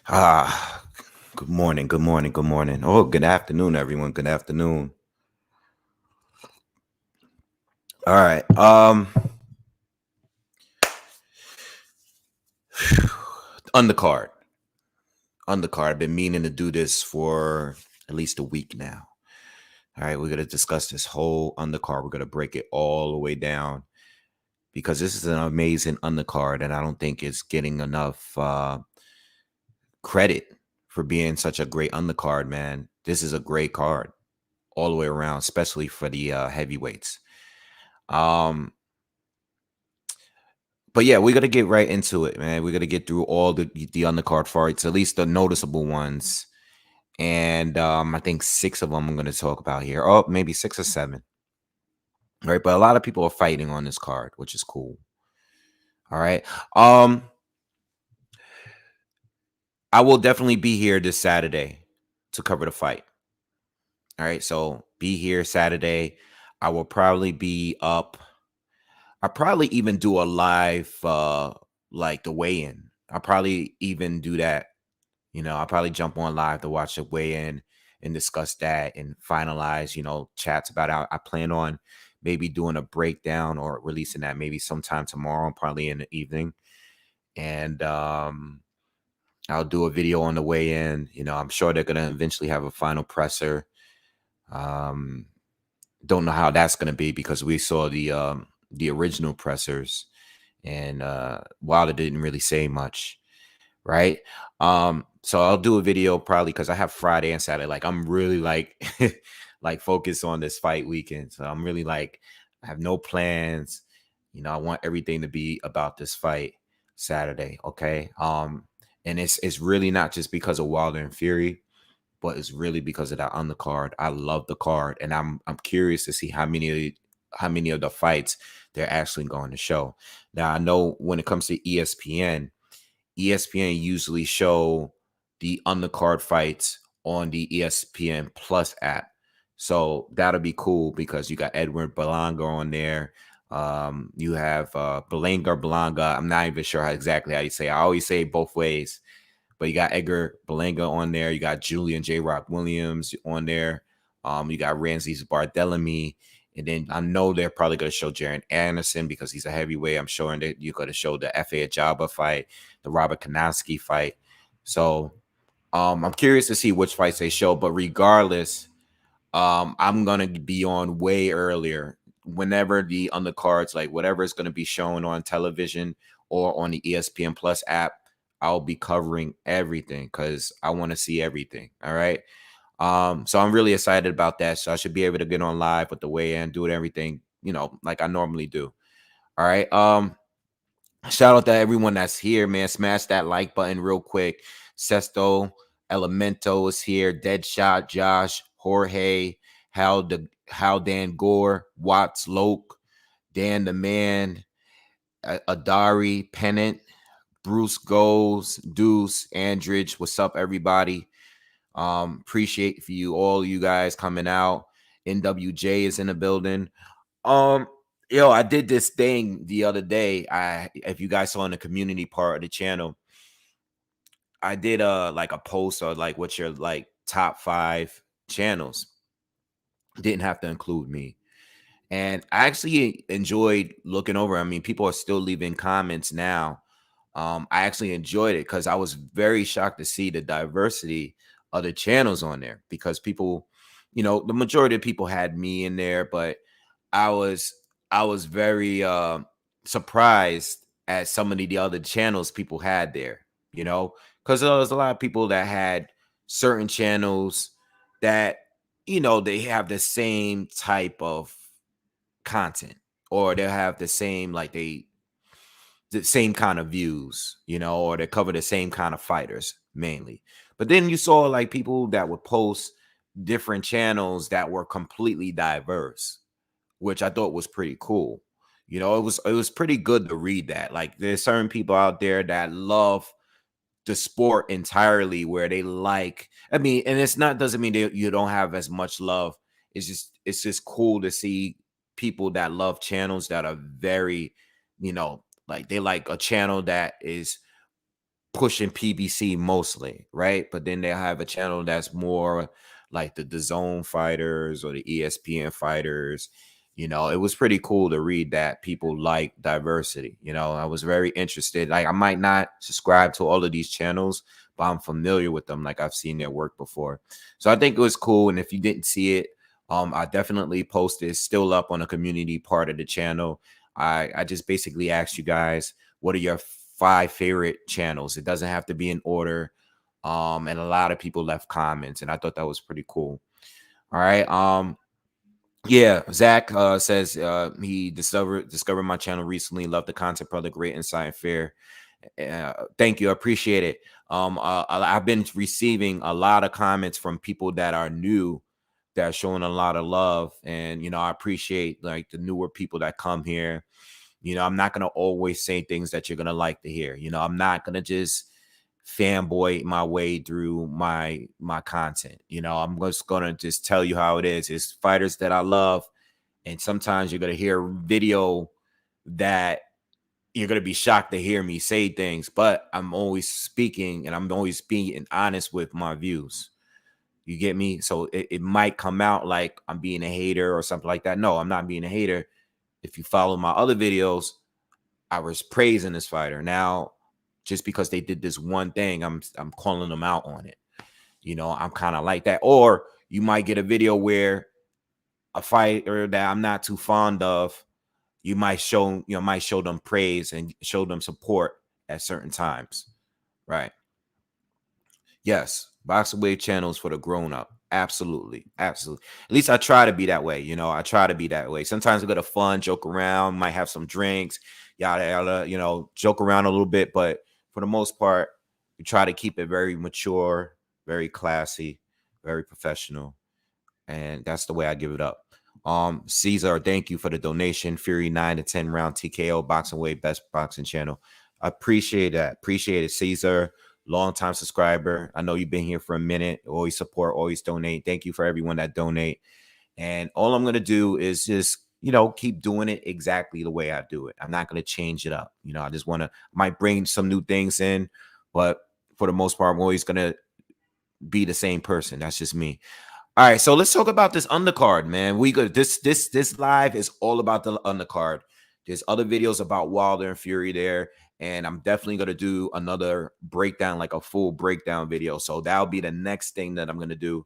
Ah, good morning, good morning, good morning. Oh, good afternoon, everyone. Good afternoon. All right. Undercard. Undercard. I've been meaning to do this for at least a week now. All right, we're gonna discuss this whole undercard. We're gonna break it all the way down because this is an amazing undercard, and I don't think it's getting enough credit for being such a great undercard, man. This is a great card all the way around, especially for the heavyweights. Um, But yeah, we're gonna get right into it, man. We're gonna get through all the undercard fights, at least the noticeable ones, and I think six of them I'm gonna talk about here. Oh, maybe six or seven, right? But a lot of people are fighting on this card, which is cool. All right, um, I will definitely be here this Saturday to cover the fight. All right, so be here Saturday. I will probably be up. I'll probably even do a live, like the weigh-in. I'll probably even do that. I'll probably jump on live to watch the weigh-in and discuss that and finalize, chats about it. I plan on maybe doing a breakdown or releasing that maybe sometime tomorrow, probably in the evening. And I'll do a video on the weigh-in. I'm sure they're gonna eventually have a final presser. Um, don't know how that's gonna be because we saw the original pressers, and Wilder didn't really say much, right? So I'll do a video probably because I have Friday and Saturday. Like I'm really like like focused on this fight weekend. So I'm really like I have no plans. I want everything to be about this fight Saturday. Okay. And it's really not just because of Wilder and Fury, but it's really because of that undercard. I love the card, and I'm curious to see how many of the fights they're actually going to show. Now I know when it comes to ESPN usually show the undercard fights on the ESPN Plus app. So that'll be cool because you got Edward Berlanga on there. You have Berlanga. I'm not even sure exactly how you say it. I always say it both ways. But you got Edgar Berlanga on there. You got Julian J. Rock Williams on there. You got Ramses Bartholomew. And then I know they're probably going to show Jaron Anderson because he's a heavyweight. I'm sure that you're going to show the F.A. Agbab fight, the Robert Kownacki fight. So I'm curious to see which fights they show. But regardless, I'm going to be on way earlier whenever the undercards, like whatever is going to be shown on television or on the ESPN Plus app. I'll be covering everything because I want to see everything. All right. So I'm really excited about that. So I should be able to get on live with the weigh-in, do everything, like I normally do. All right. Shout out to everyone that's here, man. Smash that like button real quick. Sesto Elemento is here. Deadshot, Josh, Jorge, Hal Dan Gore, Watts Loke, Dan the Man, Adari, Pennant, Bruce Goes, Deuce, Andridge. What's up, everybody? Appreciate for you guys coming out. NWJ is in the building. Um, I did this thing the other day. If you guys saw in the community part of the channel, I did like a post or like what's your like top 5 channels. Didn't have to include me. And I actually enjoyed looking over. I mean, people are still leaving comments now. I actually enjoyed it because I was very shocked to see the diversity of the channels on there because people, the majority of people had me in there, but I was I was very surprised at some of the other channels people had there, because there was a lot of people that had certain channels that they have the same type of content, or they'll have the same kind of views, or they cover the same kind of fighters mainly. But then you saw like people that would post different channels that were completely diverse, which I thought was pretty cool. It was pretty good to read that. Like there's certain people out there that love the sport entirely, where they like. I mean, and it's not doesn't mean that you don't have as much love. It's just cool to see people that love channels that are very, like they like a channel that is pushing PBC mostly, right? But then they have a channel that's more like the DAZN fighters or the ESPN fighters. You know, it was pretty cool to read that people like diversity. You know, I was very interested. Like, I might not subscribe to all of these channels, but I'm familiar with them. Like, I've seen their work before. So I think it was cool. And if you didn't see it, I definitely posted. It's still up on the community part of the channel. I just basically asked you guys, what are your 5 favorite channels? It doesn't have to be in order. And a lot of people left comments, and I thought that was pretty cool. All right. Yeah, Zach says he discovered my channel recently. Love the content, brother. Great insight and fair. Thank you. I appreciate it. I've been receiving a lot of comments from people that are new, that are showing a lot of love. And, you know, I appreciate like the newer people that come here. You know, I'm not going to always say things that you're going to like to hear. You know, I'm not going to just fanboy my way through my content. You know, I'm just going to just tell you how it is. It's fighters that I love. And sometimes you're going to hear video that you're going to be shocked to hear me say things, but I'm always speaking, and I'm always being honest with my views. You get me? So it might come out like I'm being a hater or something like that. No, I'm not being a hater. If you follow my other videos, I was praising this fighter. Now, just because they did this one thing, I'm calling them out on it. You know, I'm kind of like that. Or you might get a video where a fighter that I'm not too fond of, you might show them praise and show them support at certain times. Right. Yes. BoxingWave channels for the grown up. Absolutely. Absolutely. At least I try to be that way. You know, I try to be that way. Sometimes we go to fun, joke around, might have some drinks, yada, yada, you know, joke around a little bit. But for the most part, we try to keep it very mature, very classy, very professional. And that's the way I give it up. Caesar, thank you for the donation. Fury 9 to 10 round TKO, BoxingWave, best boxing channel. I appreciate that. Appreciate it, Caesar. Long-time subscriber. I know you've been here for a minute. Always support, always donate. Thank you for everyone that donate. And all I'm going to do is just, you know, keep doing it exactly the way I do it. I'm not going to change it up. You know, I just want to, might bring some new things in, but for the most part, I'm always going to be the same person. That's just me. All right, so let's talk about this undercard, man. We go this live is all about the undercard. There's other videos about Wilder and Fury there, and I'm definitely gonna do another breakdown, like a full breakdown video. So that'll be the next thing that I'm gonna do.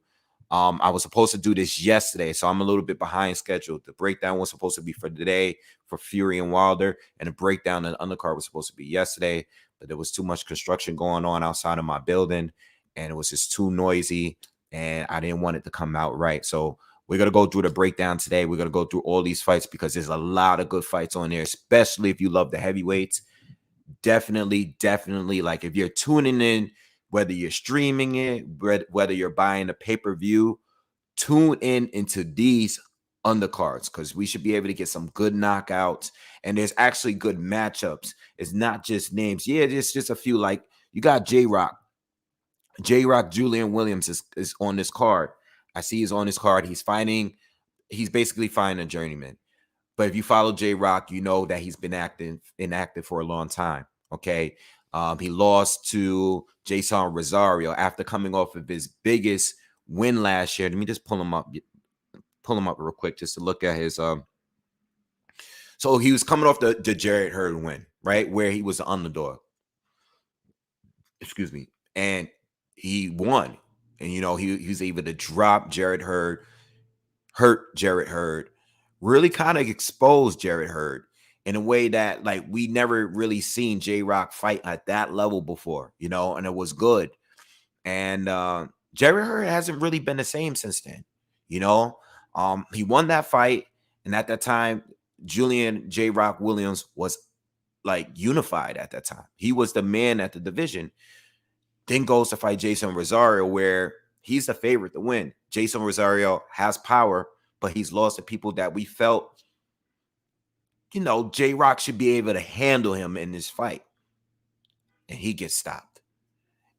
I was supposed to do this yesterday, so I'm a little bit behind schedule. The breakdown was supposed to be for today for Fury and Wilder, and the breakdown and undercard was supposed to be yesterday, but there was too much construction going on outside of my building, and it was just too noisy. And I didn't want it to come out right. So we're going to go through the breakdown today. We're going to go through all these fights because there's a lot of good fights on there, especially if you love the heavyweights. Definitely, like if you're tuning in, whether you're streaming it, whether you're buying a pay-per-view, tune into these undercards because we should be able to get some good knockouts. And there's actually good matchups. It's not just names. Yeah, there's just a few. Like you got J-Rock, Julian Williams is on this card. I see he's on this card. He's basically fighting a journeyman. But if you follow J-Rock, you know that he's been inactive for a long time. Okay. He lost to Jason Rosario after coming off of his biggest win last year. Let me just pull him up real quick just to look at his so he was coming off the Jarrett Hurd win, right? Where he was the underdog. Excuse me. And he won. And, you know, he was able to drop Jarrett Hurd, hurt Jarrett Hurd, really kind of expose Jarrett Hurd in a way that, like, we never really seen J-Rock fight at that level before, you know, and it was good. And Jarrett Hurd hasn't really been the same since then, you know. He won that fight. And at that time, Julian J-Rock Williams was, like, unified at that time. He was the man at the division. Then goes to fight Jason Rosario, where he's the favorite to win. Jason Rosario has power, but he's lost to people that we felt, you know, J-Rock should be able to handle him in this fight. And he gets stopped.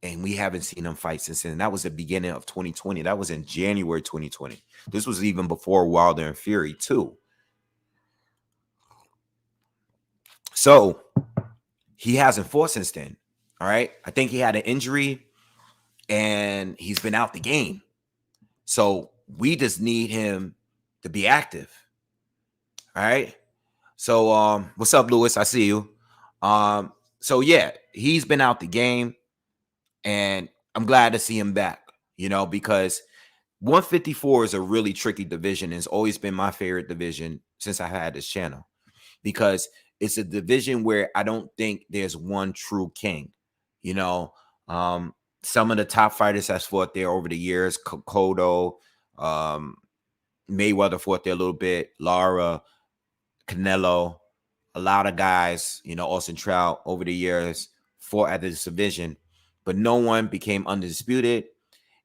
And we haven't seen him fight since then. That was the beginning of 2020. That was in January 2020. This was even before Wilder and Fury, too. So he hasn't fought since then. All right. I think he had an injury and he's been out the game. So we just need him to be active. All right. So what's up, Lewis? I see you. So yeah, he's been out the game, and I'm glad to see him back, because 154 is a really tricky division. It's always been my favorite division since I had this channel, because it's a division where I don't think there's one true king. Some of the top fighters that's fought there over the years, Cotto, Mayweather fought there a little bit, Lara, Canelo, a lot of guys, Austin Trout over the years fought at this division, but no one became undisputed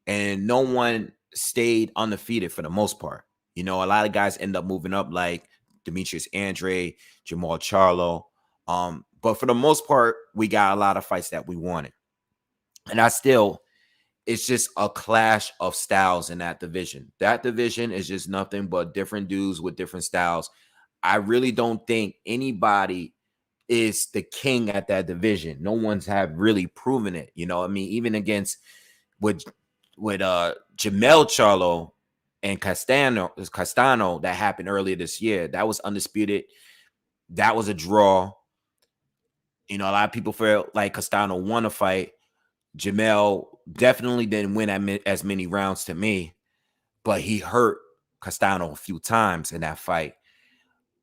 and no one stayed undefeated for the most part. A lot of guys end up moving up like Demetrius Andre, Jamal Charlo. But for the most part, we got a lot of fights that we wanted. And it's just a clash of styles in that division. That division is just nothing but different dudes with different styles. I really don't think anybody is the king at that division. No one's have really proven it. Even against with Jamel Charlo and Castano that happened earlier this year, that was undisputed. That was a draw. A lot of people felt like Castano won a fight. Jamel definitely didn't win as many rounds to me, but he hurt Castano a few times in that fight.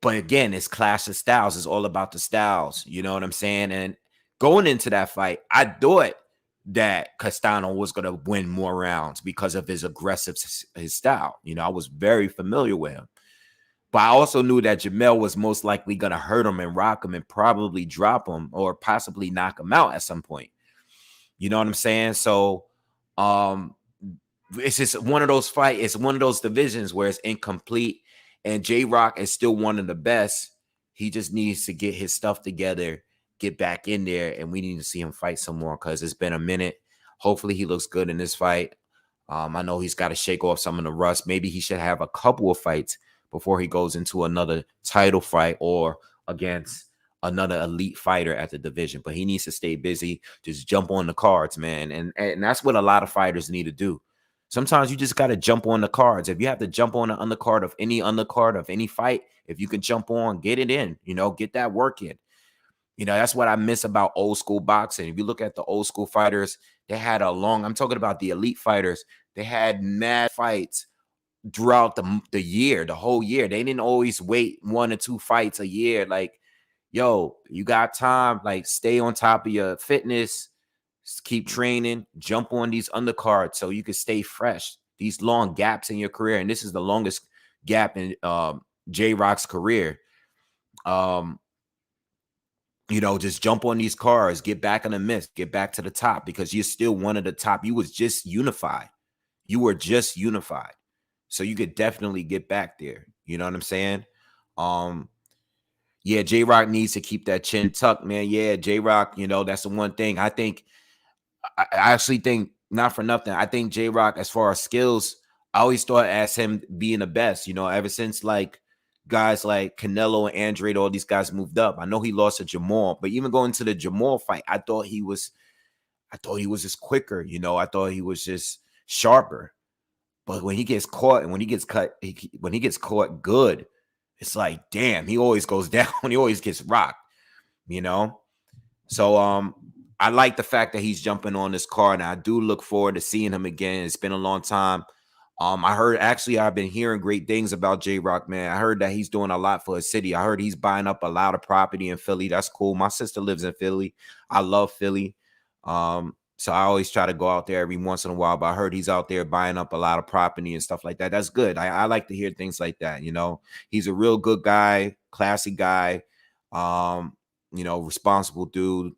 But again, it's clash of styles. It's all about the styles. You know what I'm saying? And going into that fight, I thought that Castano was going to win more rounds because of his aggressive his style. I was very familiar with him. But I also knew that Jamel was most likely going to hurt him and rock him and probably drop him or possibly knock him out at some point. You know what I'm saying? So it's just one of those fights. It's one of those divisions where it's incomplete. And J-Rock is still one of the best. He just needs to get his stuff together, get back in there, and we need to see him fight some more because it's been a minute. Hopefully he looks good in this fight. I know he's got to shake off some of the rust. Maybe he should have a couple of fights before he goes into another title fight or against another elite fighter at the division. But he needs to stay busy, just jump on the cards, man. And that's what a lot of fighters need to do. Sometimes you just got to jump on the cards. If you have to jump on the undercard of any fight, if you can jump on, get it in, get that work in. That's what I miss about old school boxing. If you look at the old school fighters, they had I'm talking about the elite fighters. They had mad fights throughout the year, the whole year. They didn't always wait 1 or 2 fights a year. Like, yo, you got time, like stay on top of your fitness. Keep training, jump on these undercards so you can stay fresh. These long gaps in your career, and this is the longest gap in J-Rock's career. Just jump on these cards, get back in the mist, get back to the top because you're still one of the top. You was just unified. You were just unified. So you could definitely get back there. You know what I'm saying? Yeah, J-Rock needs to keep that chin tucked, man. Yeah, J-Rock, that's the one thing. I actually think, not for nothing, I think J-Rock, as far as skills, I always thought as him being the best, ever since like guys like Canelo and Andre, all these guys moved up. I know he lost to Jamal, but even going to the Jamal fight, I thought he was just quicker, I thought he was just sharper. But when he gets caught and when he gets caught good, it's like, damn, he always goes down. He always gets rocked, So I like the fact that he's jumping on this card, and I do look forward to seeing him again. It's been a long time. I've been hearing great things about J-Rock, man. I heard that he's doing a lot for his city. I heard he's buying up a lot of property in Philly. That's cool. My sister lives in Philly. I love Philly. So I always try to go out there every once in a while, but I heard he's out there buying up a lot of property and stuff like that. That's good. I like to hear things like that. He's a real good guy, classy guy, responsible dude.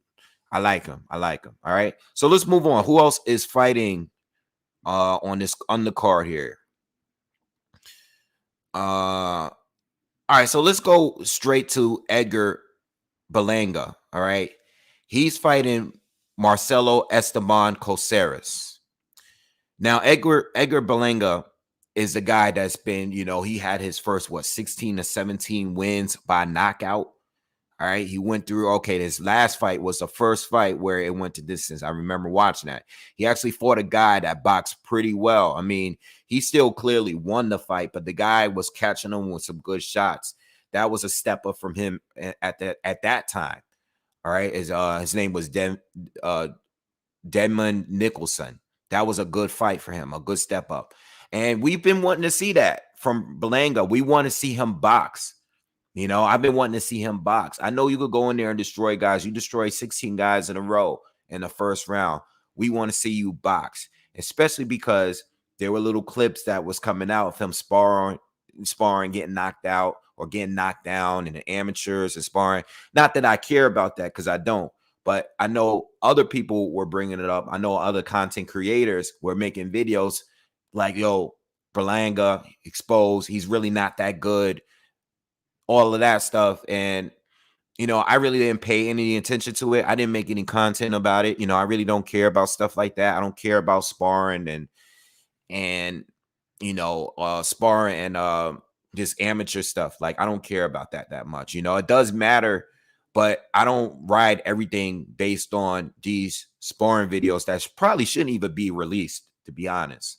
I like him. All right. So let's move on. Who else is fighting on this undercard here? All right. So let's go straight to Edgar Berlanga. All right. He's fighting Marcelo Esteban Coceres. Now, Edgar Berlanga is the guy that's been, he had his first, 16 to 17 wins by knockout. All right, he went through. Okay, this last fight was the first fight where it went to distance. I remember watching that. He actually fought a guy that boxed pretty well. I mean, he still clearly won the fight, but the guy was catching him with some good shots. That was a step up from him at that time. All right, his name was Denman Nicholson. That was a good fight for him, a good step up. And we've been wanting to see that from Berlanga. We want to see him box. You know, I've been wanting to see him box. I know you could go in there and destroy guys. You destroy 16 guys in a row in the first round. We want to see you box, especially because there were little clips that was coming out of him sparring, getting knocked out or getting knocked down in the amateurs and sparring. Not that I care about that because I don't. But I know other people were bringing it up. I know other content creators were making videos like, yo, Berlanga exposed. He's really not that good. All of that stuff. And, you know, I really didn't pay any attention to it. I didn't make any content about it. You know, I really don't care about stuff like that. I don't care about sparring and you know, sparring and just amateur stuff. Like, I don't care about that much. You know, it does matter, but I don't ride everything based on these sparring videos that probably shouldn't even be released, to be honest.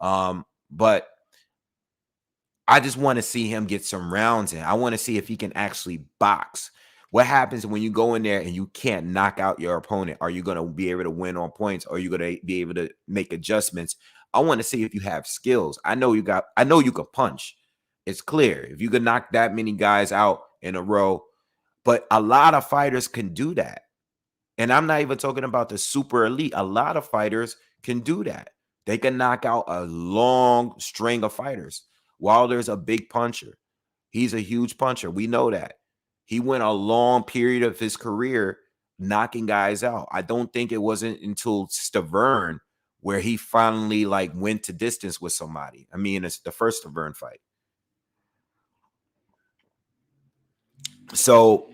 But I just want to see him get some rounds in. I want to see if he can actually box. What happens when you go in there and you can't knock out your opponent? Are you going to be able to win on points? Or are you going to be able to make adjustments? I want to see if you have skills. I know you can punch. It's clear. If you can knock that many guys out in a row, but a lot of fighters can do that. And I'm not even talking about the super elite. A lot of fighters can do that. They can knock out a long string of fighters. Wilder's a big puncher. He's a huge puncher. We know that. He went a long period of his career knocking guys out. I don't think it wasn't until Stavern where he finally like went to distance with somebody. I mean, it's the first Stavern fight. So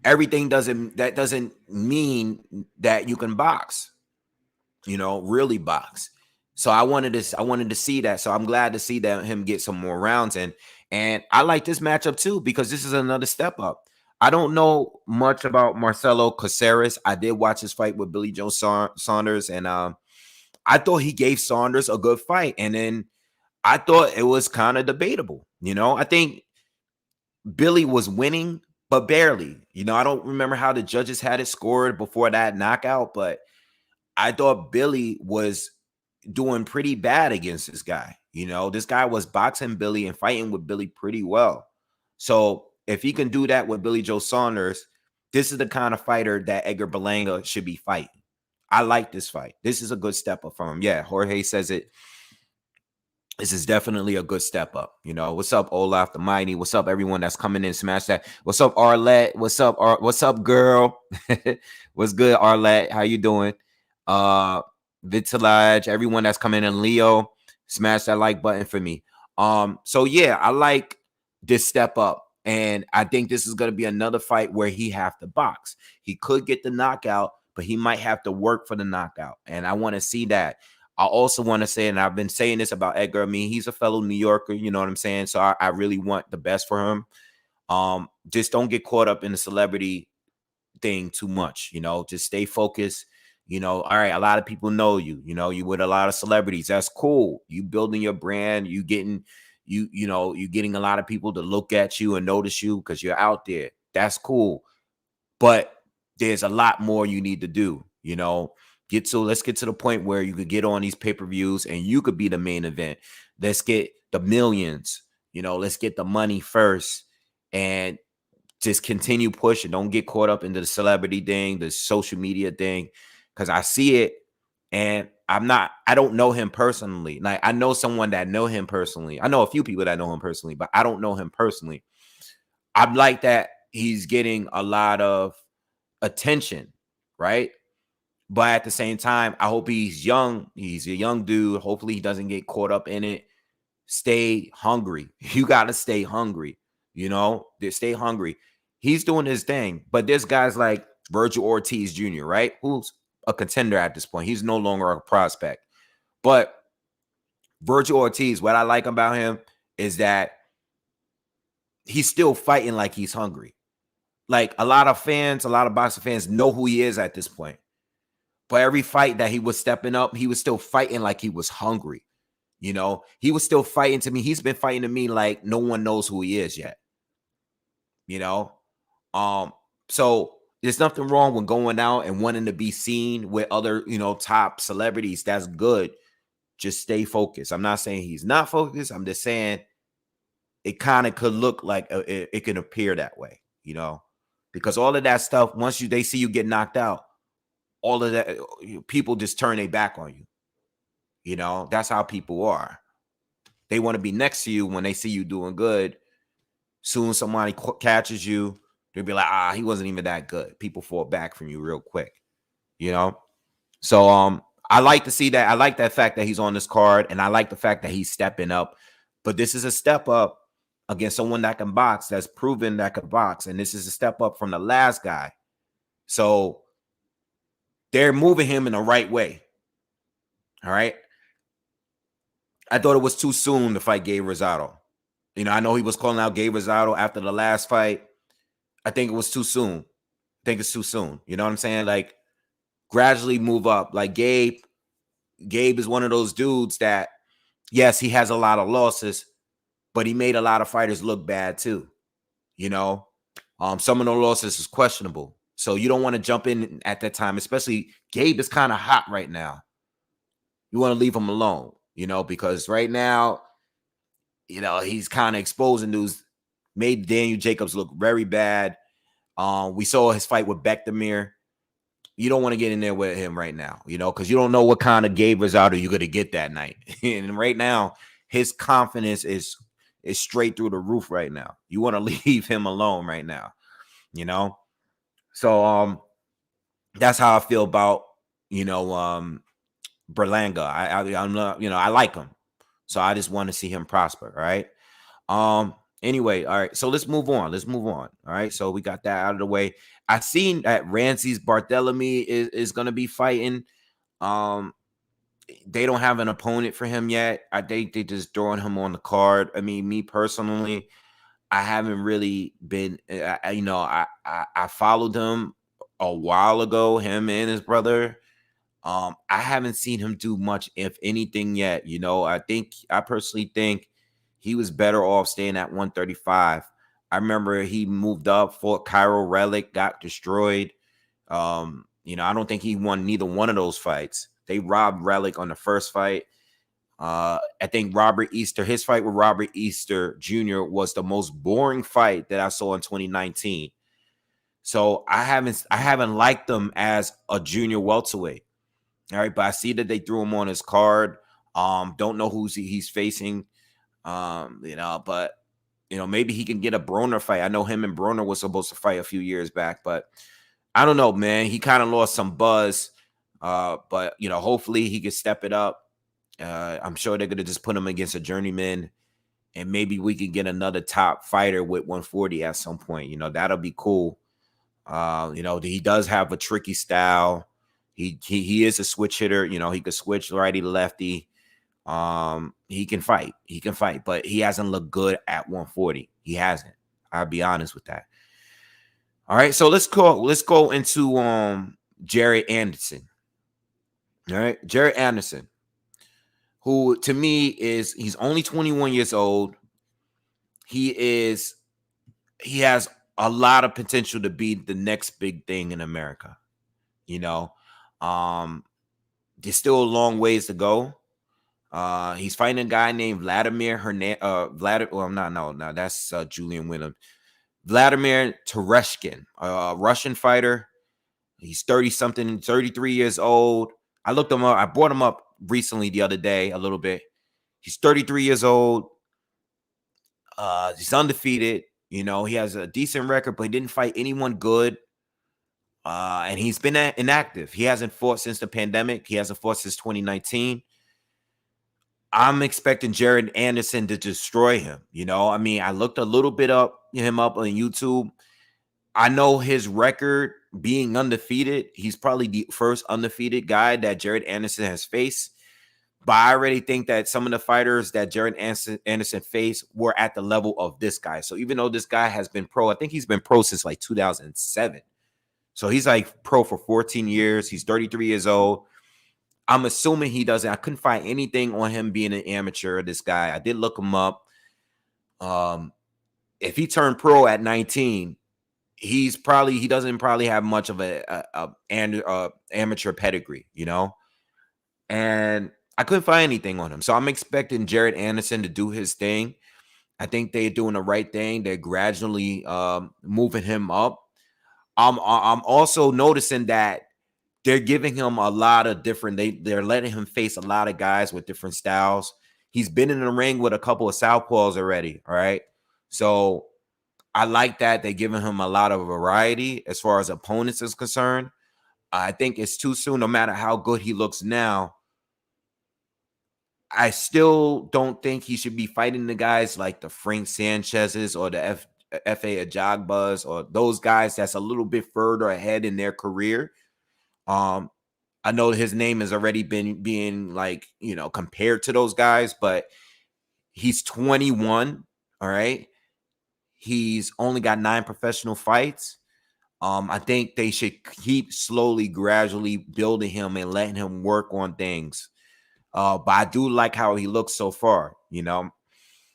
everything doesn't mean that you can box, you know, really box. So I wanted to see that. So I'm glad to see that him get some more rounds in. And I like this matchup too, because this is another step up. I don't know much about Marcelo Caceres. I did watch his fight with Billy Joe Saunders, and I thought he gave Saunders a good fight. And then I thought it was kind of debatable. You know, I think Billy was winning, but barely. You know, I don't remember how the judges had it scored before that knockout, but I thought Billy was doing pretty bad against this guy. You know, this guy was boxing Billy and fighting with Billy pretty well. So if he can do that with Billy Joe Saunders, this is the kind of fighter that Edgar Berlanga should be fighting. I like this fight. This is a good step up from him. Yeah, Jorge says it. This is definitely a good step up. You know, what's up, Olaf the Mighty? What's up, everyone that's coming in? Smash that. What's up, Arlette? What's up, girl? What's good, Arlette? How you doing? Vitalage, everyone that's coming in, Leo, smash that like button for me. So yeah, I like this step up, and I think this is going to be another fight where he have to box. He could get the knockout, but he might have to work for the knockout, and I want to see that. I also want to say, and I've been saying this about Edgar, I mean, he's a fellow New Yorker, you know what I'm saying? So I really want the best for him. Just don't get caught up in the celebrity thing too much, you know, just stay focused. You know, all right, a lot of people know you, you know, you with a lot of celebrities. That's cool. You building your brand, you getting a lot of people to look at you and notice you because you're out there. That's cool. But there's a lot more you need to do, you know. Let's get to the point where you could get on these pay-per-views and you could be the main event. Let's get the millions, you know, let's get the money first and just continue pushing. Don't get caught up into the celebrity thing, the social media thing, because I see it and I don't know him personally. Like, I know someone that know him personally. I know a few people that know him personally, but I don't know him personally. I'm like that he's getting a lot of attention, right? But at the same time, I hope he's young. He's a young dude. Hopefully he doesn't get caught up in it. Stay hungry. You got to stay hungry. You know, stay hungry. He's doing his thing. But there's guys like Virgil Ortiz Jr., right? Who's a contender at this point. He's no longer a prospect. But Virgil Ortiz, what I like about him is that he's still fighting like he's hungry. like a lot of fans, a lot of boxing fans know who he is at this point. But every fight that he was stepping up, he was still fighting like he was hungry. You know, he was still fighting to me. He's been fighting to me like no one knows who he is yet. You know, so there's nothing wrong with going out and wanting to be seen with other, top celebrities. That's good. Just stay focused. I'm not saying he's not focused. I'm just saying it kind of could look like it can appear that way, because all of that stuff, once they see you get knocked out, all of that, people just turn their back on you. That's how people are. They want to be next to you when they see you doing good. Soon somebody catches you, they'll be like, he wasn't even that good. People fall back from you real quick, So I like to see that. I like that fact that he's on this card, and I like the fact that he's stepping up. But this is a step up against someone that can box, that's proven that can box, and this is a step up from the last guy. So they're moving him in the right way. All right. I thought it was too soon to fight Gabe Rosado. I know he was calling out Gabe Rosado after the last fight. I think it was too soon. I think it's too soon. You know what I'm saying? Like, gradually move up. Like Gabe is one of those dudes that, yes, he has a lot of losses, but he made a lot of fighters look bad too. Some of the losses is questionable. So you don't want to jump in at that time, especially Gabe is kind of hot right now. You want to leave him alone, because right now, he's kind of exposing dudes, made Daniel Jacobs look very bad. We saw his fight with Bektemir. You don't want to get in there with him right now, because you don't know what kind of Gabe Rosado you're going to get that night. And right now, his confidence is straight through the roof right now. You want to leave him alone right now, So that's how I feel about, Berlanga. I'm not, I like him. So I just want to see him prosper. All right. Anyway, all right. So let's move on. All right. So we got that out of the way. I seen that Ramsey's Bartholomew is going to be fighting. They don't have an opponent for him yet. I think they just throwing him on the card. I mean, me personally, I haven't really been. I followed him a while ago. Him and his brother. I haven't seen him do much, if anything, yet. I personally think he was better off staying at 135. I remember he moved up, fought Cairo Relic, got destroyed. I don't think he won neither one of those fights. They robbed Relic on the first fight. I think his fight with Robert Easter Jr. was the most boring fight that I saw in 2019. So I haven't liked him as a junior welterweight. All right, but I see that they threw him on his card. Don't know who he's facing. But maybe he can get a Broner fight. I know him and Broner was supposed to fight a few years back, but I don't know, man. He kind of lost some buzz. But hopefully he can step it up. I'm sure they're gonna just put him against a journeyman, and maybe we can get another top fighter with 140 at some point. That'll be cool. He does have a tricky style. He is a switch hitter. He could switch righty to lefty. He can fight, but he hasn't looked good at 140. He hasn't. I'll be honest with that. All right, so let's go into Jared Anderson. All right, Jared Anderson, who to me he's only 21 years old. He has a lot of potential to be the next big thing in America. There's still a long ways to go. He's fighting a guy named Vladimir Hernandez. That's Julian Williams. Vladimir Tereshkin, a Russian fighter. He's 33 years old. I looked him up. I brought him up recently the other day a little bit. He's 33 years old. He's undefeated. He has a decent record, but he didn't fight anyone good. And he's been inactive. He hasn't fought since the pandemic. He hasn't fought since 2019. I'm expecting Jared Anderson to destroy him. I looked a little bit him up on YouTube. I know his record being undefeated. He's probably the first undefeated guy that Jared Anderson has faced. But I already think that some of the fighters that Jared Anderson faced were at the level of this guy. So even though this guy has been pro, I think he's been pro since like 2007. So he's like pro for 14 years. He's 33 years old. I'm assuming he doesn't. I couldn't find anything on him being an amateur, this guy. I did look him up. If he turned pro at 19, he doesn't probably have much of a amateur pedigree, you know? And I couldn't find anything on him. So I'm expecting Jared Anderson to do his thing. I think they're doing the right thing. They're gradually moving him up. I'm also noticing that they're giving him a lot of different, they're letting him face a lot of guys with different styles. He's been in the ring with a couple of southpaws already, all right? So I like that. They're giving him a lot of variety as far as opponents is concerned. I think it's too soon, no matter how good he looks now. I still don't think he should be fighting the guys like the Frank Sanchez's or the F.A. Agbabs or those guys that's a little bit further ahead in their career. I know his name has already been being like, you know, compared to those guys, but he's 21, all right? He's only got 9 professional fights. I think they should keep slowly, gradually building him and letting him work on things. But I do like how he looks so far. You know,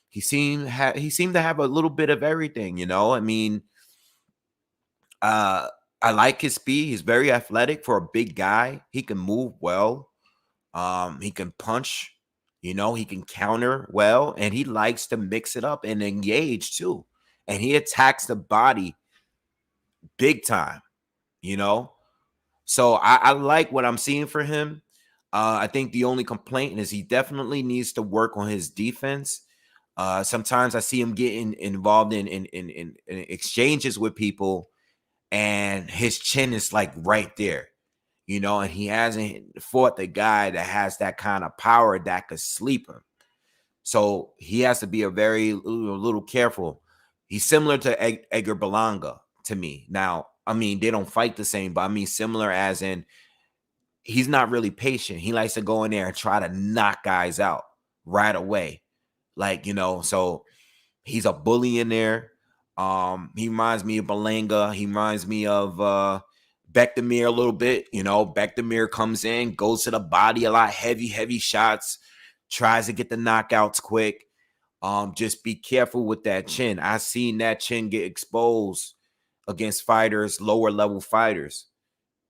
he seemed to have a little bit of everything. You know, I mean, I like his speed. He's very athletic for a big guy. He can move well. He can punch. You know, he can counter well, and he likes to mix it up and engage too. And he attacks the body big time. You know, so I like what I'm seeing for him. I think the only complaint is he definitely needs to work on his defense. Sometimes I see him getting involved in exchanges with people, and his chin is like right there, you know, and he hasn't fought the guy that has that kind of power that could sleep him. So he has to be a little careful. He's similar to Edgar Berlanga to me. Now, I mean, they don't fight the same, but I mean similar as in he's not really patient. He likes to go in there and try to knock guys out right away. Like, you know, so he's a bully in there. He reminds me of Berlanga. He reminds me of Bektemir a little bit. You know, Bektemir comes in, goes to the body a lot, heavy shots, tries to get the knockouts quick. Just be careful with that chin. I seen that chin get exposed against fighters, lower level fighters.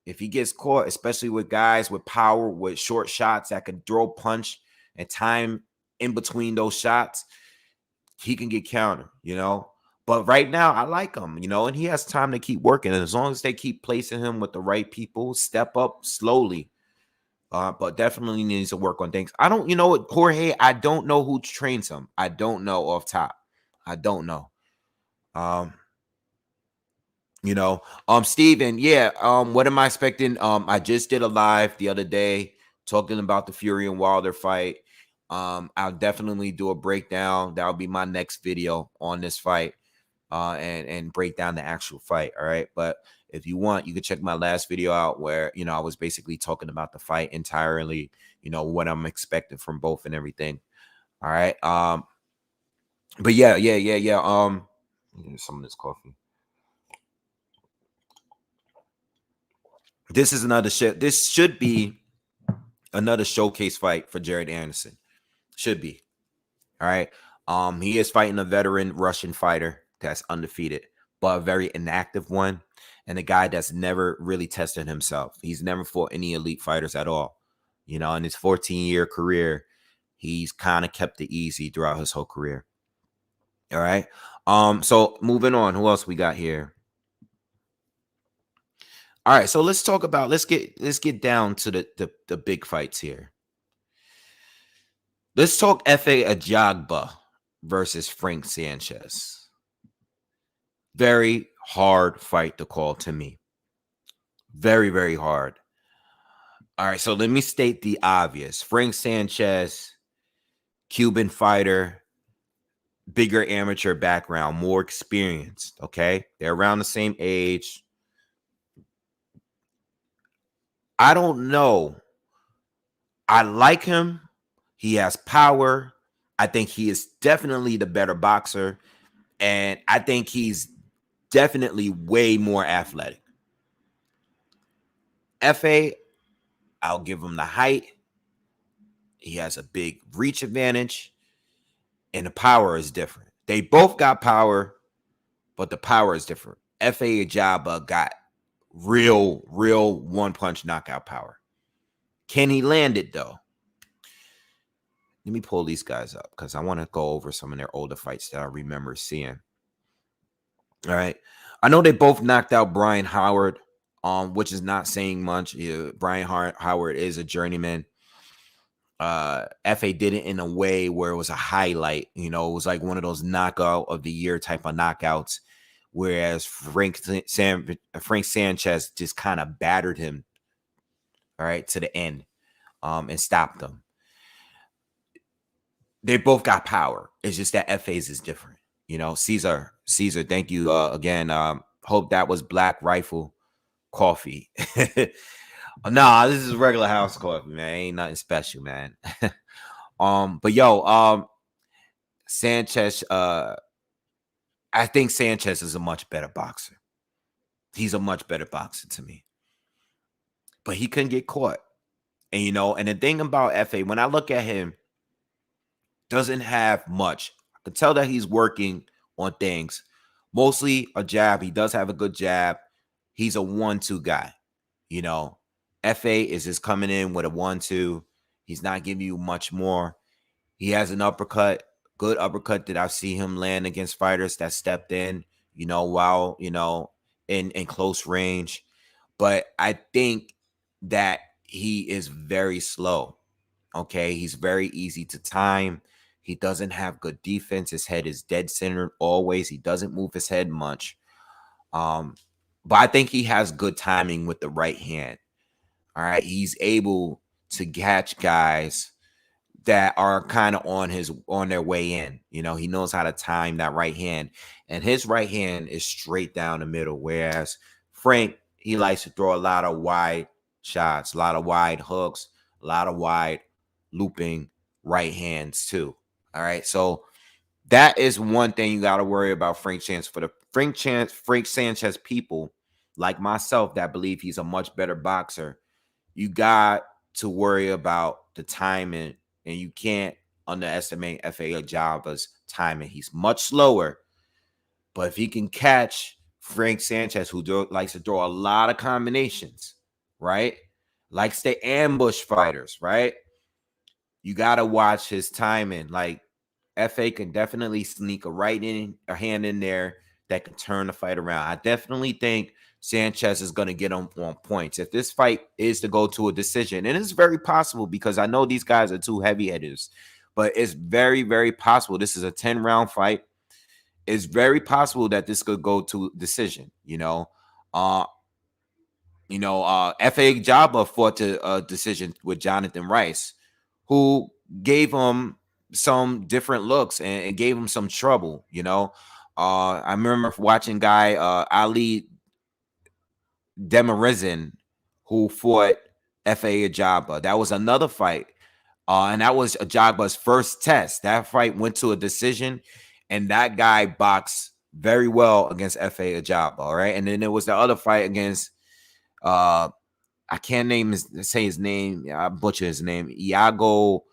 If he gets caught, especially with guys with power, with short shots that can throw punch and time in between those shots, he can get countered, you know. But right now, I like him, you know, and he has time to keep working. And as long as they keep placing him with the right people, step up slowly. But definitely needs to work on things. I don't, you know what, Jorge, I don't know who trains him. I don't know off top. I don't know. You know, Steven, yeah, what am I expecting? I just did a live the other day talking about the Fury and Wilder fight. I'll definitely do a breakdown. That'll be my next video on this fight, and break down the actual fight. All right, but if you want, you can check my last video out where, you know, I was basically talking about the fight entirely, you know, what I'm expecting from both and everything. All right. But yeah. Some of this coffee. This is another shit. This should be another showcase fight for Jared Anderson. Should be. All right. He is fighting a veteran Russian fighter that's undefeated, but a very inactive one, and a guy that's never really tested himself. He's never fought any elite fighters at all. You know, in his 14-year career, he's kind of kept it easy throughout his whole career. All right. So moving on. Who else we got here? All right, so let's talk about let's get down to the big fights here. Let's talk F.A. Agbab versus Frank Sanchez. Very hard fight to call to me. Very, very hard. All right, so let me state the obvious. Frank Sanchez, Cuban fighter, bigger amateur background, more experienced, okay? They're around the same age. I don't know. I like him, He has power. I think he is definitely the better boxer. And I think he's definitely way more athletic. FA, I'll give him the height. He has a big reach advantage. And the power is different. They both got power, but the power is different. FA Agbab got real one-punch knockout power. Can he land it, though? Let me pull these guys up because I want to go over some of their older fights that I remember seeing. All right. I know they both knocked out Brian Howard, which is not saying much. Brian Howard is a journeyman. FA did it in a way where it was a highlight. You know, it was like one of those knockout of the year type of knockouts, whereas Frank Sanchez just kind of battered him, all right, to the end, and stopped him. They both got power. It's just that FA's is different. You know, Caesar, thank you again. Hope that was Black Rifle Coffee. Nah, this is regular house coffee, man. Ain't nothing special, man. But yo, Sanchez, I think Sanchez is a much better boxer. He's a much better boxer to me. But he couldn't get caught. And you know, and the thing about FA, when I look at him, doesn't have much. I can tell that he's working on things. Mostly a jab. He does have a good jab. He's a 1-2 guy. You know, FA is just coming in with a 1-2. He's not giving you much more. He has an uppercut, good uppercut that I've seen him land against fighters that stepped in, you know, while, you know, in close range. But I think that he is very slow. Okay. He's very easy to time. He doesn't have good defense. His head is dead centered always. He doesn't move his head much. But I think he has good timing with the right hand. All right. He's able to catch guys that are kind of on their way in. You know, he knows how to time that right hand. And his right hand is straight down the middle. Whereas Frank, he likes to throw a lot of wide shots, a lot of wide hooks, a lot of wide looping right hands too. All right. So that is one thing you got to worry about Frank Sanchez. For the Frank Sanchez people like myself that believe he's a much better boxer, you got to worry about the timing, and you can't underestimate FA Agbab's timing. He's much slower, but if he can catch Frank Sanchez, who likes to throw a lot of combinations, right? Likes to ambush fighters, right? You got to watch his timing. Like, FA can definitely sneak a hand in there that can turn the fight around. I definitely think Sanchez is going to get on points. If this fight is to go to a decision, and it's very possible because I know these guys are two heavy hitters, but it's very, very possible. This is a 10-round fight. It's very possible that this could go to decision, you know. FA Agbab fought to a decision with Jonathan Rice, who gave him some different looks and gave him some trouble, you know. I remember watching Ali Demirizin, who fought FA Agbab. That was another fight. And that was Ajagba's first test. That fight went to a decision, and that guy boxed very well against FA Agbab. All right. And then there was the other fight against I can't say his name. I butcher his name. Iago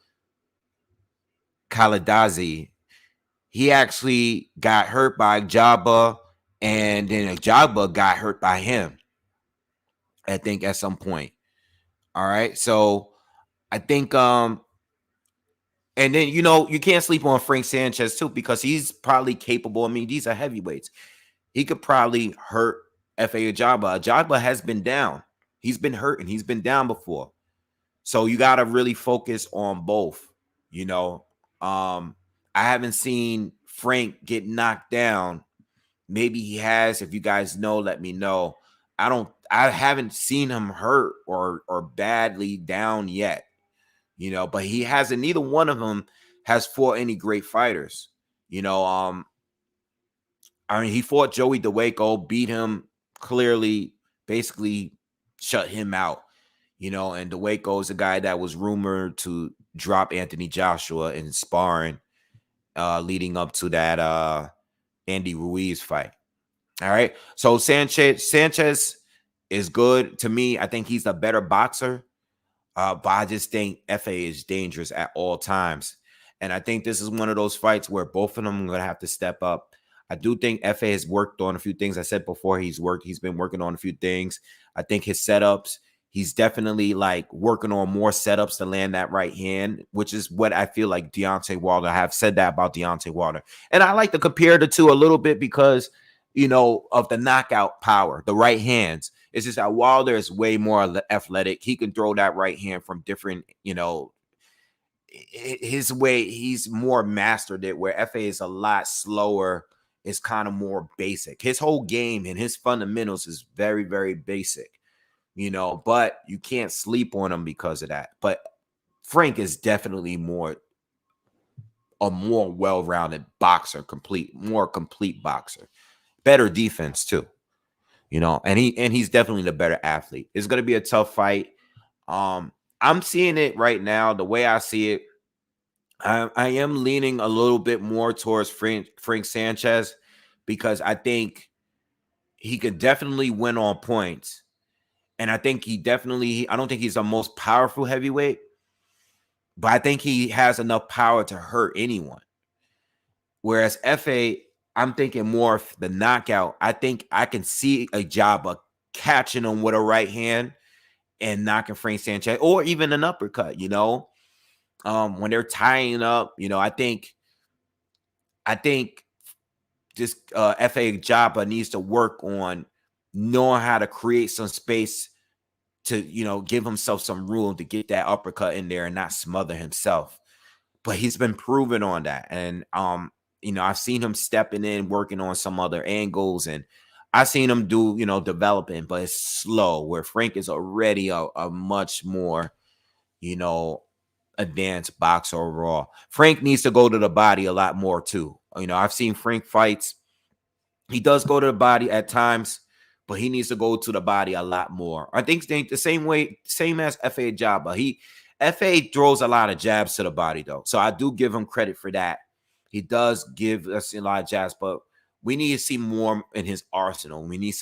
Kaladazi. He actually got hurt by Agbab, and then Agbab got hurt by him, I think, at some point. All right. So I think and then, you know, you can't sleep on Frank Sanchez too, because he's probably capable. I mean, these are heavyweights. He could probably hurt FA Agbab. Agbab has been down. He's been hurt and he's been down before. So you got to really focus on both, you know. I haven't seen Frank get knocked down. Maybe he has. If you guys know, let me know. I haven't seen him hurt or badly down yet, you know, but he hasn't. Neither one of them has fought any great fighters, you know. I mean, he fought Joey DeWaco, beat him clearly, basically shut him out, you know. And DeWaco is a guy that was rumored to drop Anthony Joshua in sparring leading up to that Andy Ruiz fight. All right. So Sanchez is good to me. I think he's a better boxer. But I just think FA is dangerous at all times. And I think this is one of those fights where both of them are going to have to step up. I do think FA has worked on a few things. I said before, he's been working on a few things. I think his setups, he's definitely like working on more setups to land that right hand, which is what I feel like Deontay Wilder. I have said that about Deontay Wilder. And I like to compare the two a little bit because, you know, of the knockout power, the right hands. It's just that Wilder is way more athletic. He can throw that right hand from different, you know, his way. He's more mastered it, where FA is a lot slower. It's kind of more basic. His whole game and his fundamentals is very, very basic, you know, but you can't sleep on him because of that. But Frank is definitely a more well-rounded boxer, more complete boxer. Better defense too. You know, and he's definitely the better athlete. It's going to be a tough fight. I'm seeing it right now. The way I see it, I am leaning a little bit more towards Frank Sanchez, because I think he could definitely win on points. And I think I don't think he's the most powerful heavyweight, but I think he has enough power to hurt anyone. Whereas FA, I'm thinking more of the knockout. I think I can see Agbab catching him with a right hand and knocking Frank Sanchez, or even an uppercut, you know, when they're tying up, you know, I think this FA Agbab needs to work on knowing how to create some space to, you know, give himself some room to get that uppercut in there and not smother himself. But he's been proven on that. And, you know, I've seen him stepping in, working on some other angles, and I've seen him do, you know, developing, but it's slow, where Frank is already a much more, you know, advanced boxer overall. Frank needs to go to the body a lot more too. You know, I've seen Frank fights. He does go to the body at times, but he needs to go to the body a lot more. I think the same as FA Agbab. FA throws a lot of jabs to the body though. So I do give him credit for that. He does give us a lot of jabs, but we need to see more in his arsenal. We need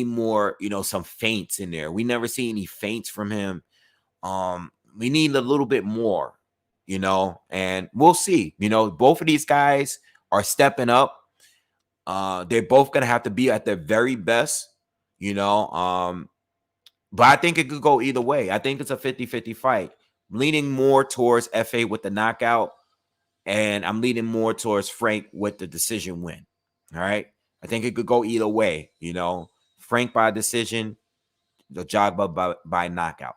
more, you know, some feints in there. We never see any feints from him. We need a little bit more, you know, and we'll see. You know, both of these guys are stepping up. They're both going to have to be at their very best, you know. But I think it could go either way. I think it's a 50-50 fight. Leaning more towards FA with the knockout, and I'm leaning more towards Frank with the decision win. All right. I think it could go either way, you know. Frank by decision, the Agbab by knockout.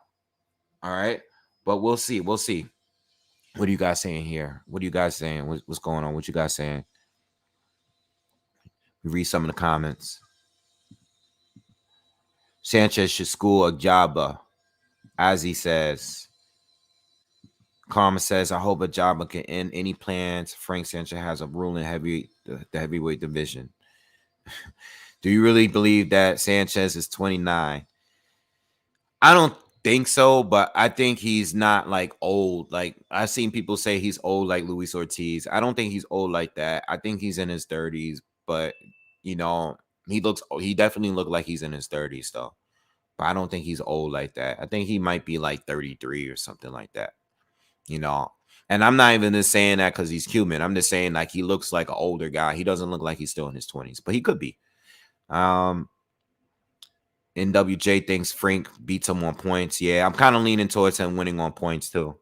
All right. But we'll see. We'll see. What are you guys saying here? What are you guys saying? What's going on? What you guys saying? We read some of the comments. Sanchez should school Agbab, as he says. Karma says, I hope Agbab can end any plans. Frank Sanchez has a rule in the heavyweight division. Do you really believe that Sanchez is 29? I don't think so, but I think he's not like old. Like I've seen people say he's old like Luis Ortiz. I don't think he's old like that. I think he's in his 30s, but you know, he definitely looked like he's in his 30s though. But I don't think he's old like that. I think he might be like 33 or something like that. You know, and I'm not even just saying that because he's Cuban. I'm just saying like he looks like an older guy. He doesn't look like he's still in his 20s, but he could be. NWJ thinks Frank beats him on points. Yeah, I'm kind of leaning towards him winning on points too.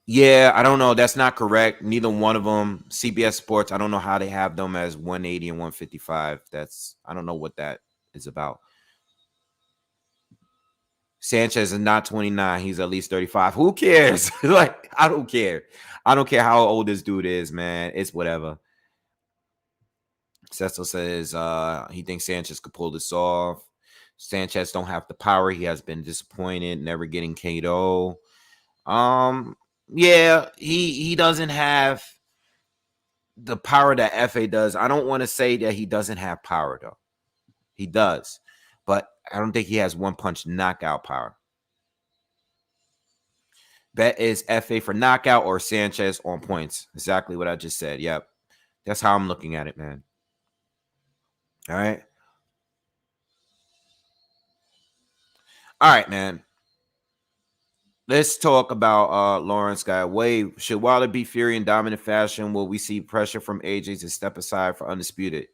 Yeah, I don't know. That's not correct. Neither one of them. CBS Sports, I don't know how they have them as 180 and 155. I don't know what that is about. Sanchez is not 29. He's at least 35. Who cares? Like, I don't care. I don't care how old this dude is, man. It's whatever. Cecil says he thinks Sanchez could pull this off. Sanchez don't have the power. He has been disappointed, never getting KO. Yeah, he doesn't have the power that FA does. I don't want to say that he doesn't have power, though. He does. But I don't think he has one punch knockout power. Bet is FA for knockout or Sanchez on points. Exactly what I just said. Yep. That's how I'm looking at it, man. All right. All right, man. Let's talk about Lawrence guy. Wade, should Wilder beat Fury in dominant fashion? Will we see pressure from AJ to step aside for Undisputed?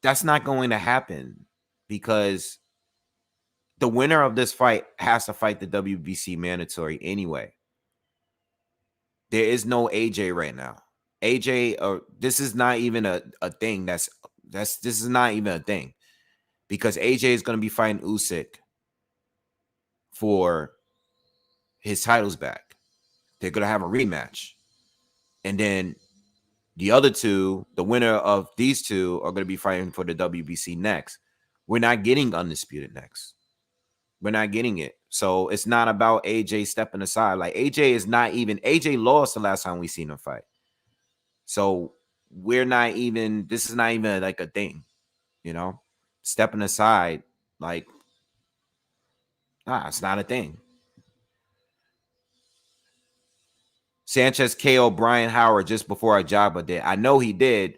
That's not going to happen because the winner of this fight has to fight the WBC mandatory anyway. There is no AJ right now. AJ, this is not even a thing. This is not even a thing because AJ is going to be fighting Usyk for his titles back. They're going to have a rematch. And then the other two, the winner of these two, are going to be fighting for the WBC next. We're not getting Undisputed next. We're not getting it. So it's not about AJ stepping aside. Like AJ lost the last time we seen him fight. So this is not even like a thing, stepping aside. Like, it's not a thing. Sanchez KO Brian Howard just before Agbab did. I know he did,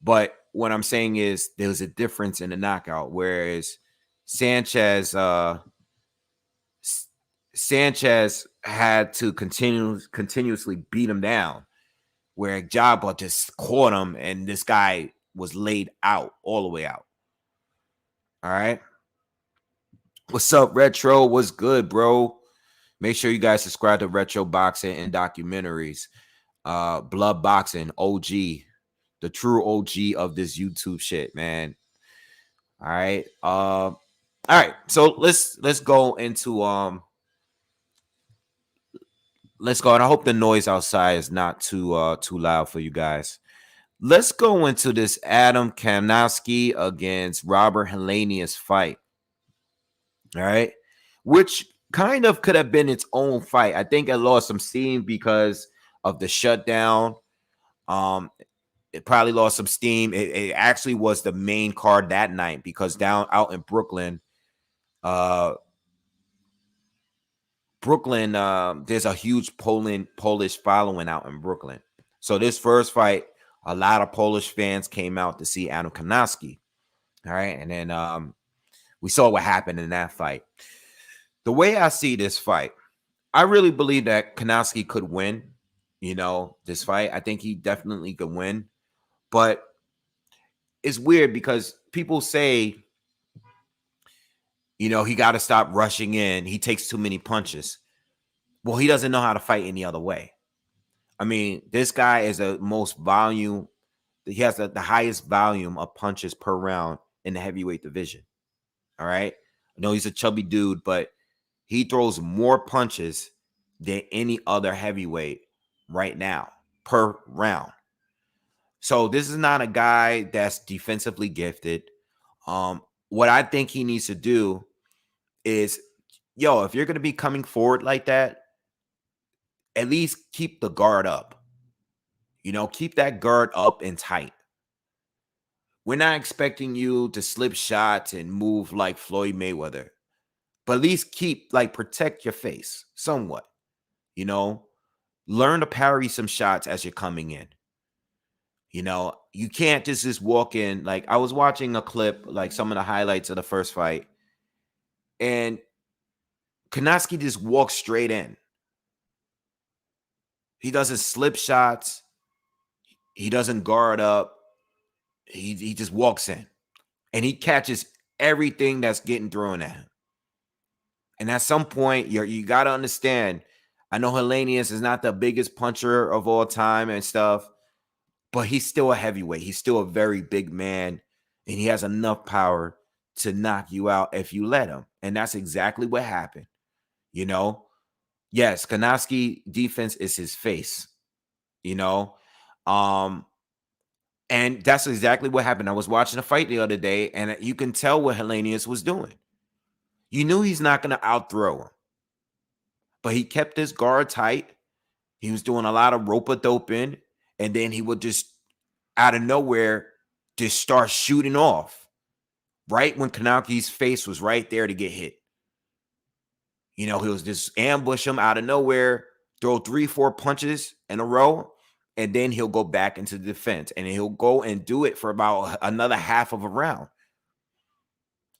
but what I'm saying is there was a difference in the knockout. Whereas Sanchez had to continuously beat him down, where Agbab just caught him and this guy was laid out all the way out. All right. What's up, Retro? What's good, bro? Make sure you guys subscribe to Retro Boxing and Documentaries. Blood Boxing, OG, the true OG of this YouTube shit, man. All right. All right. So let's go into let's go. And I hope the noise outside is not too loud for you guys. Let's go into this Adam Kownacki against Robert Helenius fight. All right. Which kind of could have been its own fight. I think it lost some steam because of the shutdown. It probably lost some steam. It actually was the main card that night because out in Brooklyn, there's a huge Polish following out in Brooklyn. So this first fight, a lot of Polish fans came out to see Adam Kownacki. All right. And then we saw what happened in that fight. The way I see this fight, I really believe that Kownacki could win, this fight. I think he definitely could win. But it's weird because people say, he got to stop rushing in. He takes too many punches. Well, he doesn't know how to fight any other way. I mean, this guy is the most volume. He has the highest volume of punches per round in the heavyweight division. All right. I know he's a chubby dude, but he throws more punches than any other heavyweight right now per round. So this is not a guy that's defensively gifted. What I think he needs to do is, if you're going to be coming forward like that, at least keep the guard up. Keep that guard up and tight. We're not expecting you to slip shots and move like Floyd Mayweather. But at least protect your face somewhat. Learn to parry some shots as you're coming in. You can't just walk in. Like, I was watching a clip, like some of the highlights of the first fight, and Kownacki just walks straight in. He doesn't slip shots. He doesn't guard up. He just walks in, and he catches everything that's getting thrown at him. And at some point, you got to understand, I know Helenius is not the biggest puncher of all time and stuff, but he's still a heavyweight. He's still a very big man, and he has enough power to knock you out if you let him. And that's exactly what happened. Yes, Kownacki defense is his face, and that's exactly what happened. I was watching a fight the other day, and you can tell what Helenius was doing. You knew he's not going to outthrow him. But he kept his guard tight. He was doing a lot of rope-a-doping. And then he would just, out of nowhere, just start shooting off. right when Kownacki's face was right there to get hit. You know, he'll just ambush him out of nowhere, throw 3-4 punches in a row, and then he'll go back into the defense. And he'll go and do it for about another half of a round.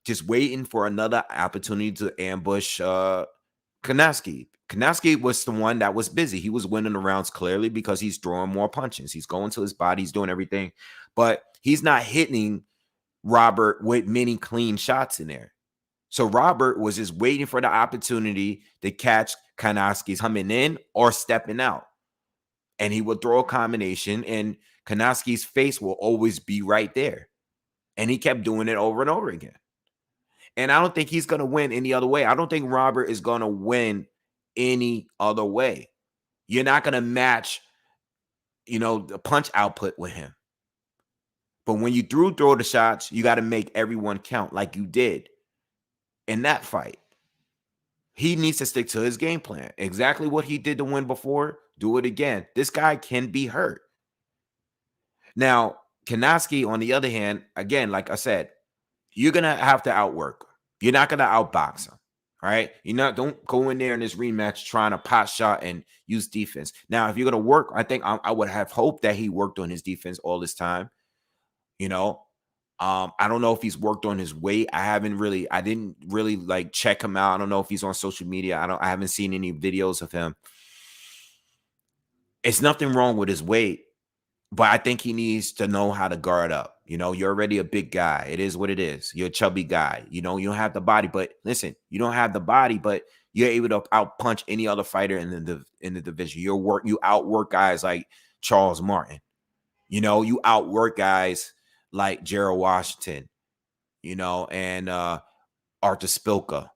Just waiting for another opportunity to ambush Kownacki. Kownacki was the one that was busy. He was winning the rounds clearly because he's throwing more punches. He's going to his body. He's doing everything. But he's not hitting Robert with many clean shots in there. So Robert was just waiting for the opportunity to catch Kownacki's coming in or stepping out. And he would throw a combination, and Kownacki's face will always be right there. And he kept doing it over and over again. And I don't think he's going to win any other way. I don't think Robert is going to win any other way. You're not going to match, you know, the punch output with him. But when you throw the shots, you got to make everyone count like you did in that fight. He needs to stick to his game plan. Exactly what he did to win before, do it again. This guy can be hurt. Now, Kownacki, on the other hand, again, like I said, you're going to have to outwork. You're not going to outbox him. All right. Don't go in there in this rematch trying to pot shot and use defense. Now, if you're going to work, I think I would have hoped that he worked on his defense all this time. You know, I don't know if he's worked on his weight. I didn't really like check him out. I don't know if he's on social media. I haven't seen any videos of him. It's nothing wrong with his weight, but I think he needs to know how to guard up. You know, you're already a big guy. It is what it is. You're a chubby guy. You know, you don't have the body, but listen, you don't have the body, but you're able to outpunch any other fighter in the division. You outwork guys like Charles Martin. You know, you outwork guys like Gerald Washington, you know, and Arthur Spilka.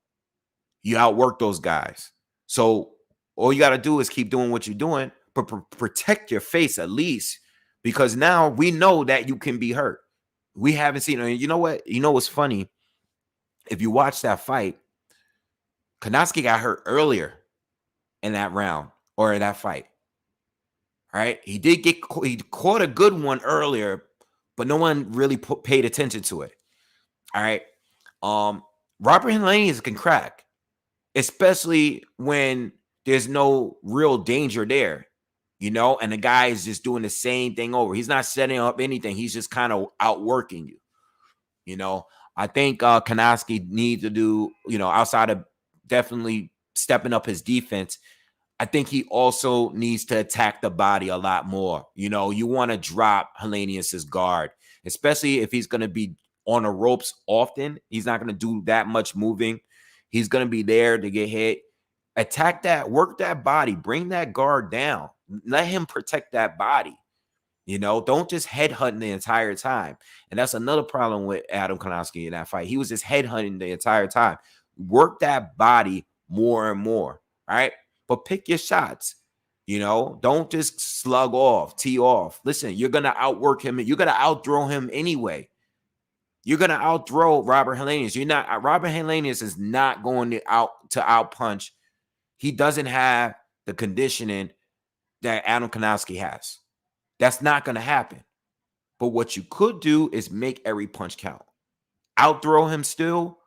You outwork those guys. So all you got to do is keep doing what you're doing, but protect your face at least. Because now we know that you can be hurt. We haven't seen it. You know what? You know what's funny? If you watch that fight, Kownacki got hurt earlier in that round or in that fight. All right? He caught a good one earlier, but no one really paid attention to it. All right? Robert Helenius can crack, especially when there's no real danger there. You know, and the guy is just doing the same thing over. He's not setting up anything. He's just kind of outworking you. You know, I think Kownacki needs to do, you know, outside of definitely stepping up his defense, I think he also needs to attack the body a lot more. You know, you want to drop Helenius's guard, especially if he's going to be on the ropes often. He's not going to do that much moving. He's going to be there to get hit. Attack that, work that body, bring that guard down. Let him protect that body. You know, don't just headhunt the entire time. And that's another problem with Adam Kownacki in that fight. He was just headhunting the entire time. Work that body more and more. All right. But pick your shots. You know, don't just slug off, tee off. Listen, you're going to outwork him. You're going to outthrow him anyway. You're going to outthrow Robert Helenius. Robert Helenius is not going to outpunch. He doesn't have the conditioning that Adam Kownacki has. That's not going to happen. But what you could do is make every punch count. Outthrow him still,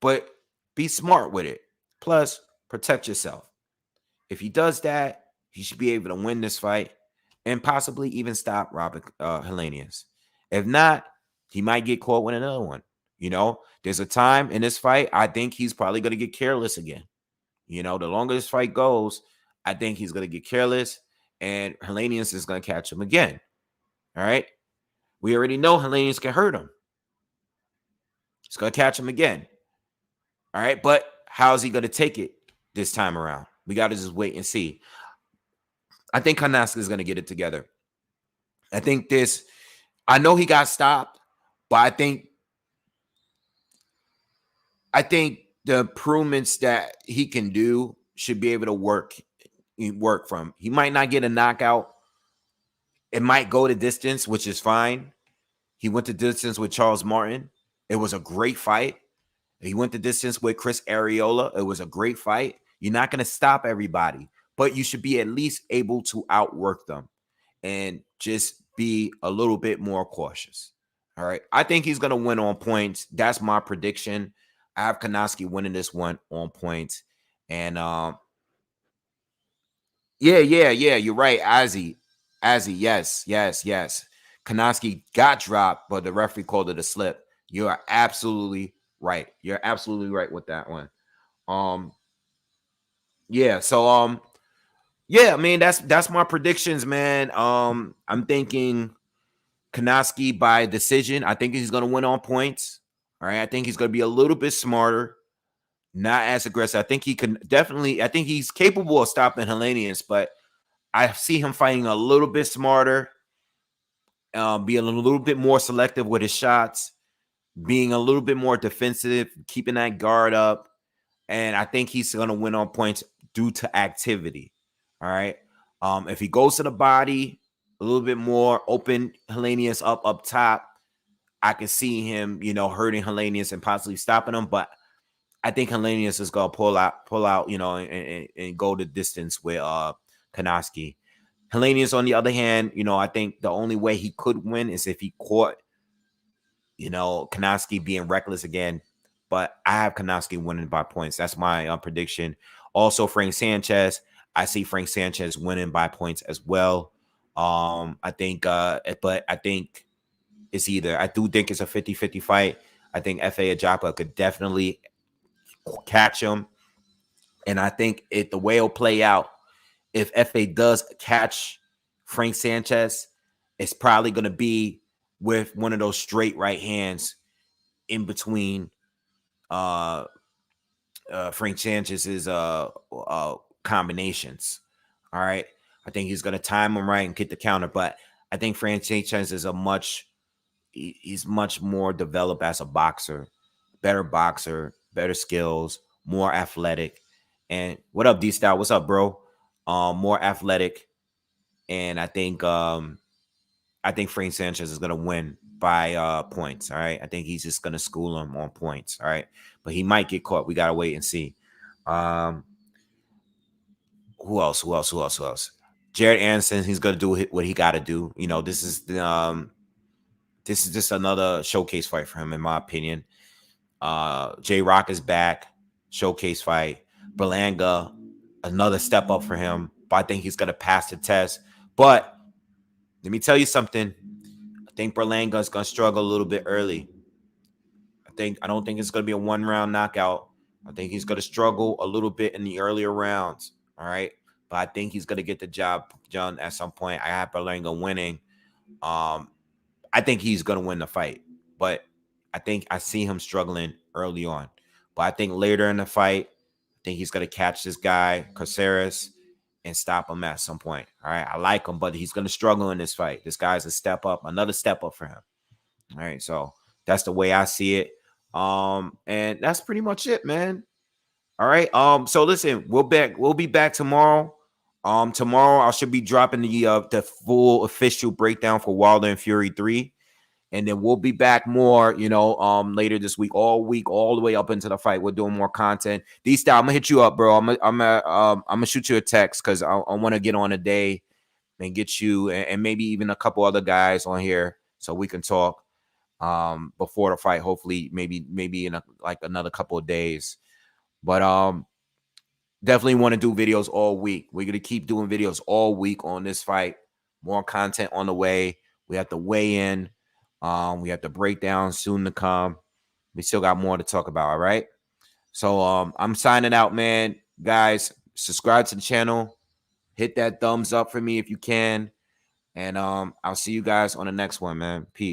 but be smart with it. Plus, protect yourself. If he does that, he should be able to win this fight and possibly even stop Robert Helenius. If not, he might get caught with another one. You know, there's a time in this fight, I think he's probably going to get careless again. You know, the longer this fight goes, I think he's going to get careless and Helenius is going to catch him again. All right. We already know Helenius can hurt him. He's going to catch him again. All right. But how is he going to take it this time around? We got to just wait and see. I think Kownacki is going to get it together. I know he got stopped, but I think the improvements that he can do should be able to work from. He might not get a knockout. It might go the distance, which is fine. He went the distance with Charles Martin. It was a great fight. He went the distance with Chris Arreola. It was a great fight. You're not going to stop everybody, but you should be at least able to outwork them and just be a little bit more cautious. All right. I think he's going to win on points. That's my prediction. I have Kownacki winning this one on points. And yeah. You're right. Azzy, yes. Kownacki got dropped, but the referee called it a slip. You are absolutely right. You're absolutely right with that one. Yeah. So yeah, I mean that's my predictions, man. I'm thinking Kownacki by decision. I think he's gonna win on points. All right. I think he's gonna be a little bit smarter, not as aggressive. I think he can definitely. I think he's capable of stopping Helenius, but I see him fighting a little bit smarter, being a little bit more selective with his shots, being a little bit more defensive, keeping that guard up, and I think he's going to win on points due to activity. All right. If he goes to the body a little bit more, open Helenius up top, I can see him, hurting Helenius and possibly stopping him. But I think Helenius is gonna pull out, and go the distance with Kownacki. Helenius, on the other hand, I think the only way he could win is if he caught, Kownacki being reckless again. But I have Kownacki winning by points. That's my prediction. Also, Frank Sanchez. I see Frank Sanchez winning by points as well. I think, but I think it's either. I do think it's a 50-50 fight. I think F.A. Agbab could definitely catch him. And I think the way it'll play out, if FA does catch Frank Sanchez, it's probably going to be with one of those straight right hands in between Frank Sanchez's combinations. All right. I think he's going to time him right and get the counter. But I think Frank Sanchez is he's much more developed as a boxer, better skills, more athletic. And what up, D-Style? What's up, bro? More athletic. And I think Frank Sanchez is gonna win by points. All right. I think he's just gonna school him on points. All right. But he might get caught. We gotta wait and see. Who else? Jared Anderson, he's gonna do what he gotta do. This is just another showcase fight for him, in my opinion. J Rock is back, showcase fight. Berlanga, another step up for him. But I think he's gonna pass the test. But let me tell you something. I think Berlanga is gonna struggle a little bit early. I don't think it's gonna be a 1-round knockout. I think he's gonna struggle a little bit in the earlier rounds. All right. But I think he's gonna get the job done at some point. I have Berlanga winning. I think he's gonna win the fight, but I think I see him struggling early on. But I think later in the fight, I think he's gonna catch this guy, Caceres, and stop him at some point. All right. I like him, but he's gonna struggle in this fight. This guy's another step up for him. All right. So that's the way I see it. And that's pretty much it, man. All right. So listen, we'll be back tomorrow. Tomorrow I should be dropping the full official breakdown for Wilder and Fury 3. And then we'll be back more, later this week, all the way up into the fight. We're doing more content. D-Style, I'm gonna hit you up, bro. I'm gonna shoot you a text because I want to get on a day and get you and maybe even a couple other guys on here so we can talk before the fight. Hopefully, maybe in another couple of days. But definitely want to do videos all week. We're gonna keep doing videos all week on this fight. More content on the way. We have to weigh in. We have the breakdown soon to come. We still got more to talk about. All right. So I'm signing out, man. Guys, subscribe to the channel. Hit that thumbs up for me if you can. And I'll see you guys on the next one, man. Peace.